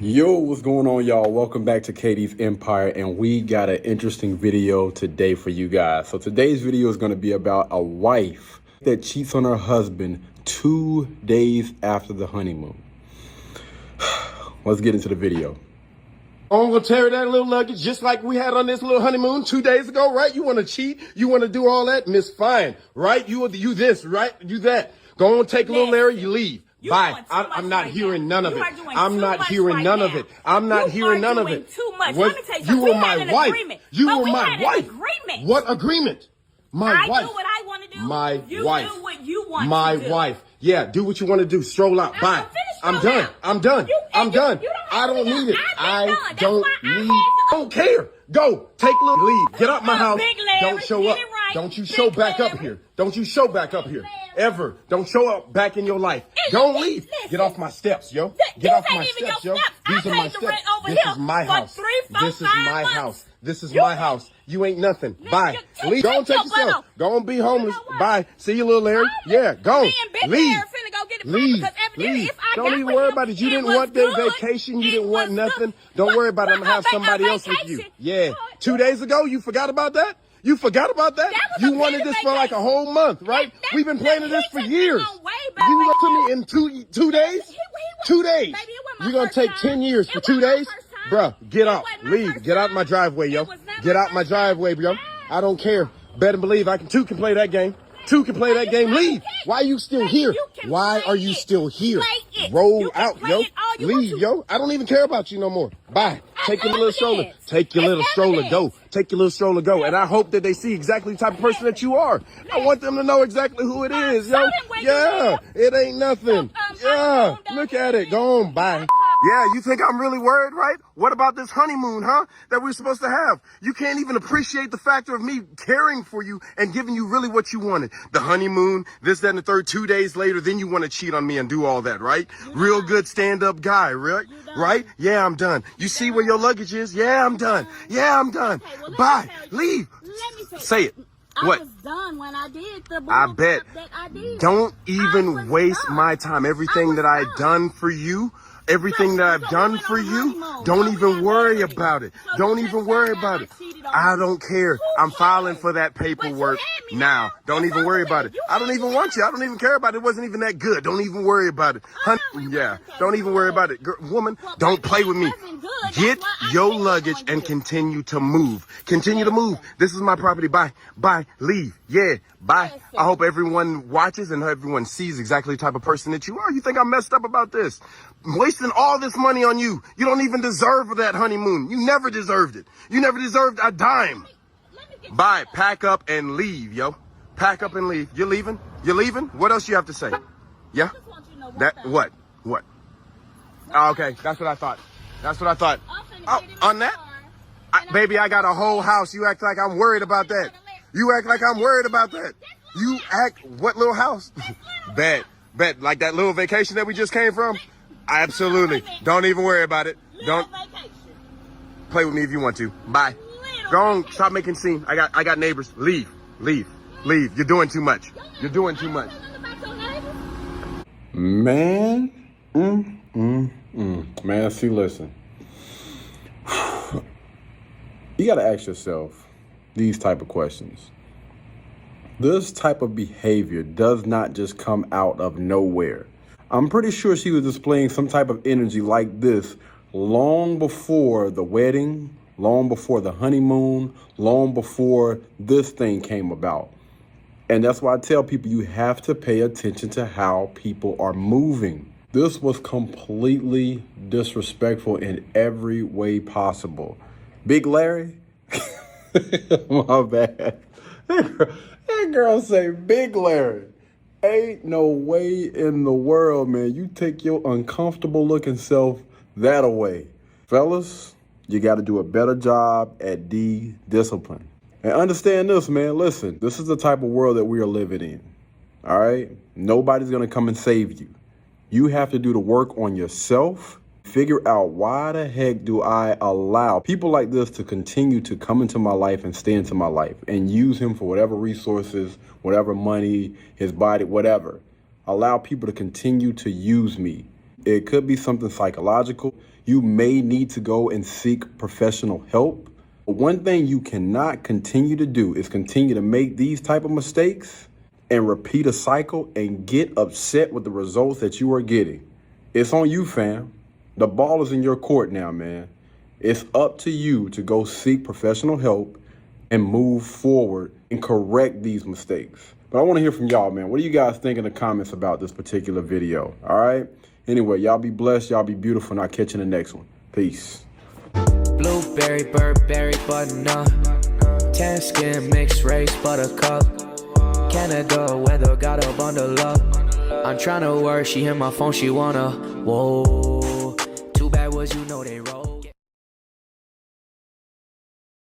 Yo, what's going on, y'all? Welcome back to Katie's Empire, and we got an interesting video today for you guys. So today's video is going to be about a wife that cheats on her husband 2 days after the honeymoon. Let's get into the video. I'm gonna tear that little luggage just like we had on this little honeymoon 2 days ago, right? You want to cheat? You want to do all that? Miss Fine, right? You this, right? You that. Go on, take a little Larry, you leave. Bye. I'm not hearing none of it. I'm not hearing none of it. I'm not hearing none of it. Too much. Let me tell you something. You were my wife. You were my wife. What agreement? My wife. I do what I want to do. My wife. You do what you want to do. My wife. Yeah, do what you want to do. Stroll out. Bye. I'm done. I'm done. I'm done. I don't need it. I don't need. Don't care. Go. Take a little leave. Get out my house. Don't show up. Don't you show back up here. Don't you show back up here. Ever. Don't show up back in your life. Don't leave. Get off my steps, yo. Get off my steps, yo. These are my steps. This is my house. This is my house. This is my house. You ain't nothing. Bye. Leave. Go and take yourself. Go and be homeless. Bye. See you, little Larry. Yeah, go. Leave. Leave. Leave. Don't even worry about it. You didn't want that vacation. You didn't want nothing. Don't worry about it. I'm going to have somebody else with you. Yeah. 2 days ago, you forgot about that? You forgot about that? You wanted this for like a whole month, right? We've been planning this for years. You look to me in two days? 2 days. You're going to take 10 years for 2 days? Bruh, get out. Leave. Get out my driveway, yo. Get out my driveway, yo. I don't care. Better believe two can play that game. Two can play that game. Leave. Why are you still here? Why are you still here? Roll out, yo. Leave, yo. I don't even care about you no more. Bye. Take your little stroller. Take your little stroller. Go. Take your little stroller. Go. And I hope that they see exactly the type of person that you are. I want them to know exactly who it is, yo. Yeah. It ain't nothing. Yeah. Look at it. Go on. Bye. Yeah, you think I'm really worried, right? What about this honeymoon, huh? That we're supposed to have. You can't even appreciate the factor of me caring for you and giving you really what you wanted. The honeymoon, this, that, and the third. 2 days later, then you want to cheat on me and do all that, right? Real good stand-up guy, right? Right? Yeah, I'm done. You see where your luggage is? Yeah, I'm done. Yeah, I'm done. Bye. Leave. Say it. What? I was done when I did the I bet. that I did. Don't even waste my time. Everything that I've done for you, everything that I've done for you, don't even worry about it. Don't even worry about it. I don't care. I'm filing for that paperwork now. Don't even worry about it. I don't even want you. I don't even care about it. It wasn't even that good. Don't even worry about it. Honey, yeah, don't even worry about it. Girl, woman, don't play with me. Get your luggage and continue to move. Continue to move. This is my property. Bye. Bye. Leave. Yeah. Bye. I hope everyone watches and everyone sees exactly the type of person that you are. You think I'm messed up about this? I'm wasting all this money on you. You don't even deserve that honeymoon. You never deserved it. You never deserved a dime. Bye. Pack up and leave, yo. Pack up and leave. You're leaving? You're leaving? What else you have to say? Yeah? That what? What? Oh, okay. That's what I thought. That's what I thought. Oh, on that? Baby, I got a whole house. You act like I'm worried about that. You act like I'm worried about that. You act, what little house? Bet. Like that little vacation that we just came from? Absolutely. Don't even worry about it. Don't play with me if you want to. Bye. Go on. Stop making scene. I got neighbors. Leave. You're doing too much. You're doing too much. Man. Man, see, listen. You got to ask yourself these type of questions. This type of behavior does not just come out of nowhere. I'm pretty sure she was displaying some type of energy like this long before the wedding, long before the honeymoon, long before this thing came about. And that's why I tell people you have to pay attention to how people are moving. This was completely disrespectful in every way possible. Big Larry? My bad. That girl say Big Larry. Ain't no way in the world, man. You take your uncomfortable looking self that away. Fellas, you got to do a better job at discipline. And understand this, man. Listen, this is the type of world that we are living in. All right? Nobody's going to come and save you. You have to do the work on yourself. Figure out why the heck do I allow people like this to continue to come into my life and stay into my life and use him for whatever resources, whatever money, his body, whatever. Allow people to continue to use me. It could be something psychological. You may need to go and seek professional help. But one thing you cannot continue to do is continue to make these type of mistakes and repeat a cycle and get upset with the results that you are getting. It's on you, fam. The ball is in your court now, man. It's up to you to go seek professional help and move forward and correct these mistakes. But I want to hear from y'all, man. What do you guys think in the comments about this particular video? All right? Anyway, y'all be blessed. Y'all be beautiful. And I'll catch you in the next one. Peace. Blueberry, Burberry, button-up. Tan skin, mixed race, buttercup. Canada weather, got a bundle up. I'm tryna work, she hit my phone, she wanna. Whoa. Too bad was you know they roll.